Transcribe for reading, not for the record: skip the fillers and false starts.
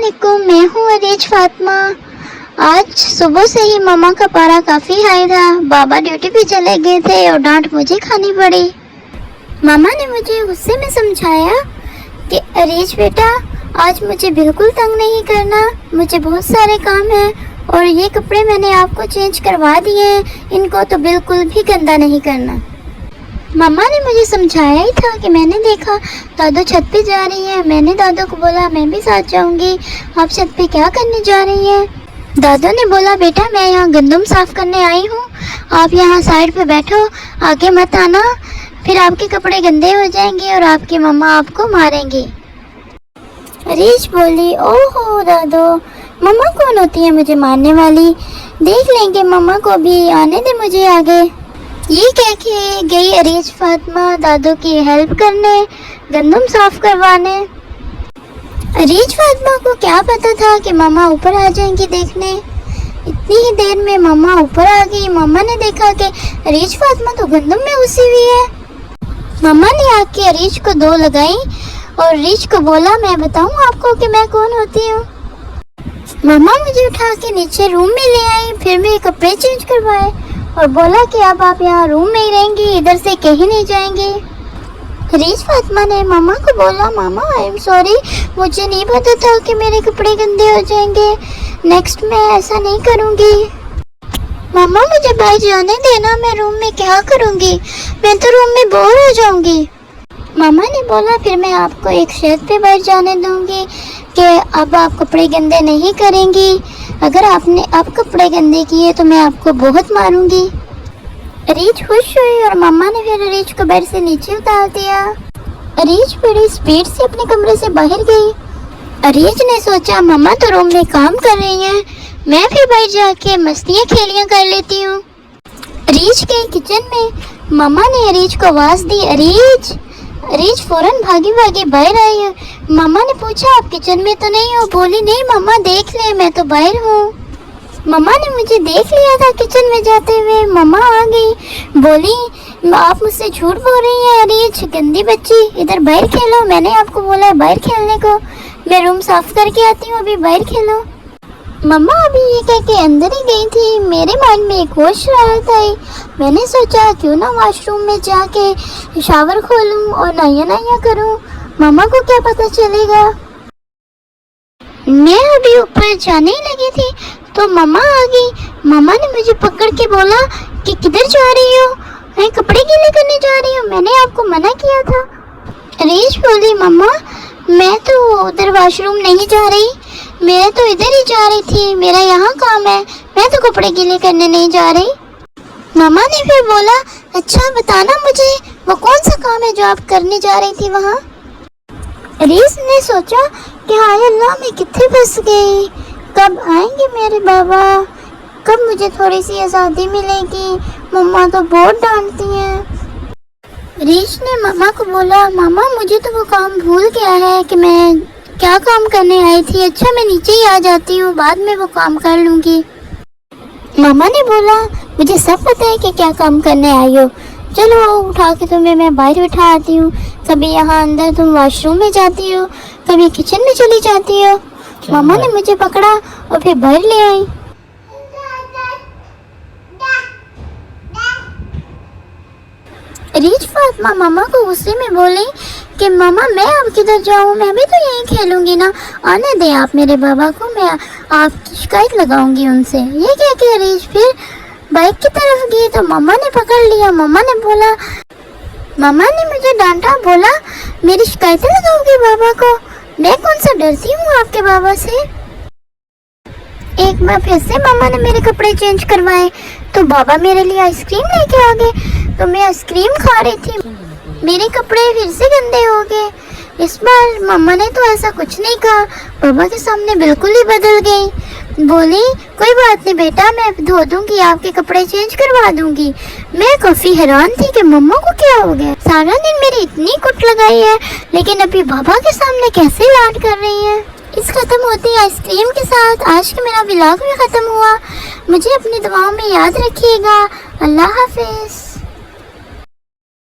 अस्सलामुअलैकुम, मैं हूँ अरीज फातिमा। आज सुबह से ही मामा का पारा काफ़ी हाई था। बाबा ड्यूटी पे चले गए थे और डांट मुझे खानी पड़ी। मामा ने मुझे गुस्से में समझाया कि अरीज बेटा, आज मुझे बिल्कुल तंग नहीं करना, मुझे बहुत सारे काम हैं और ये कपड़े मैंने आपको चेंज करवा दिए हैं, इनको तो बिल्कुल भी गंदा नहीं करना। मम्मा ने मुझे समझाया ही था कि मैंने देखा दादू छत पे जा रही है। मैंने दादू को बोला मैं भी साथ जाऊंगी। आप छत पे क्या करने जा रही हैं? दादू ने बोला बेटा मैं यहाँ गंदम साफ करने आई हूँ, आप यहाँ साइड पे बैठो, आगे मत आना, फिर आपके कपड़े गंदे हो जाएंगे और आपकी मम्मा आपको मारेंगी। अरीज बोली ओहो दादू, मम्मा कौन होती है मुझे मारने वाली, देख लेंगे मम्मा को भी, आने दे मुझे आगे। ये कह के गई अरीज फातिमा दादू की हेल्प करने, गंदम साफ करवाने। अरीज फातिमा को क्या पता था कि मामा ऊपर आ जाएंगी देखने। इतनी ही देर में मामा ऊपर आ गई। मामा ने देखा कि अरीज फातिमा तो गंदम में घुसी हुई है। मामा ने आके अरीज को दो लगाई और अरीज को बोला मैं बताऊं आपको कि मैं कौन होती हूँ। मामा मुझे उठा के नीचे रूम में ले आई, फिर मेरे कपड़े चेंज करवाए और बोला कि अब आप यहाँ रूम में ही रहेंगी, इधर से कहीं नहीं जाएंगे। अरीज फातिमा ने मामा को बोला मामा आई एम सॉरी, मुझे नहीं पता था कि मेरे कपड़े गंदे हो जाएंगे, नेक्स्ट मैं ऐसा नहीं करूँगी। मामा मुझे बाहर जाने देना, मैं रूम में क्या करूँगी, मैं तो रूम में बोर हो जाऊँगी। मामा ने बोला फिर मैं आपको एक शर्त पे बाहर जाने दूँगी कि अब आप कपड़े गंदे नहीं करेंगी, अगर आपने अब कपड़े गंदे किए तो मैं आपको बहुत मारूंगी। अरीज खुश हुई और मम्मा ने फिर अरीज को बेड से नीचे उतार दिया। अरीज बड़ी स्पीड से अपने कमरे से बाहर गई। अरीज ने सोचा मम्मा तो रूम में काम कर रही हैं, मैं फिर बाहर जाके मस्तियाँ खेलियाँ कर लेती हूँ। अरीज गई किचन में, मम्मा ने अरीज को आवाज़ दी अरीज। अरीज फौरन भागी भागी बाहर आई। मम्मा ने पूछा आप किचन में तो नहीं हो? बोली नहीं मम्मा देख ले मैं तो बाहर हूँ। मम्मा ने मुझे देख लिया था किचन में जाते हुए। मम्मा आ गई, बोली आप मुझसे झूठ बोल रही हैं अरीज, गंदी बच्ची, इधर बाहर खेलो, मैंने आपको बोला है बाहर खेलने को, मैं रूम साफ करके आती हूँ, अभी बाहर खेलो। मम्मा अभी ये कह के अंदर ही गई थी। मेरे माइंड में एक और शरारत आई। मैंने सोचा क्यों ना वॉशरूम में जाके शावर खोलूं और नहाया करूं, मम्मा को क्या पता चलेगा। मैं अभी ऊपर जाने ही लगी थी तो मम्मा आ गई। मम्मा ने मुझे पकड़ के बोला कि किधर जा रही हो? मैं कपड़े गीले करने जा रही हूँ, मैंने आपको मना किया था। अरीज बोली मम्मा मैं तो उधर वॉशरूम नहीं जा रही, मैं तो इधर ही जा रही थी, मेरा यहाँ काम है, मैं तो कपड़े गीले करने नहीं जा रही। मामा ने फिर बोला अच्छा बताना मुझे वो कौन सा काम है जो आप करने जा रही थी वहाँ। अरीज ने सोचा कि हाय अल्लाह मैं कितने फंस गई, कब आएंगे मेरे बाबा, कब मुझे थोड़ी सी आज़ादी मिलेगी, मम्मा तो बहुत डांटती हैं। अरीज ने मामा को बोला मामा मुझे तो वो काम भूल गया है कि मैं क्या काम करने आई थी, अच्छा मैं नीचे ही आ जाती हूँ, बाद में वो काम कर लूँगी। मामा ने बोला मुझे सब पता है कि क्या काम करने आई हो, चलो उठा के तुम्हें मैं बाहर बिठा आती हूँ, कभी यहाँ अंदर तुम वॉशरूम में जाती हो, कभी किचन में चली जाती हो। मामा ने मुझे पकड़ा और फिर बाहर ले आई। अरीज फातिमा मामा को गुस्से में बोली कि मामा मैं अब किधर जाऊँ, मैं भी तो यहीं खेलूंगी ना, आने दे आप मेरे बाबा को, मैं आपकी शिकायत लगाऊंगी उनसे। ये क्या कि अरीज फिर बाइक की तरफ गई तो मामा ने पकड़ लिया। मामा ने मुझे डांटा, बोला मेरी शिकायतें लगाओगे बाबा को, मैं कौन सा डरती हूँ आपके बाबा से। एक बार फिर से मामा ने मेरे कपड़े चेंज करवाए तो बाबा मेरे लिए आइसक्रीम लेके आ गए, तो मैं आइसक्रीम खा रही थी, मेरे कपड़े फिर से गंदे हो गए। इस बार मम्मा ने तो ऐसा कुछ नहीं कहा, पापा के सामने बिल्कुल ही बदल गई। बोली कोई बात नहीं बेटा, मैं धो दूंगी, आपके कपड़े चेंज करवा दूंगी। मैं काफ़ी हैरान थी कि मम्मा को क्या हो गया, सारा दिन मेरी इतनी कुट लगाई है लेकिन अभी पापा के सामने कैसे लाड कर रही है। इस ख़त्म होती आइसक्रीम के साथ आज का मेरा व्लॉग भी ख़त्म हुआ। मुझे अपनी दुआओं में याद रखिएगा। अल्लाह हाफिज़।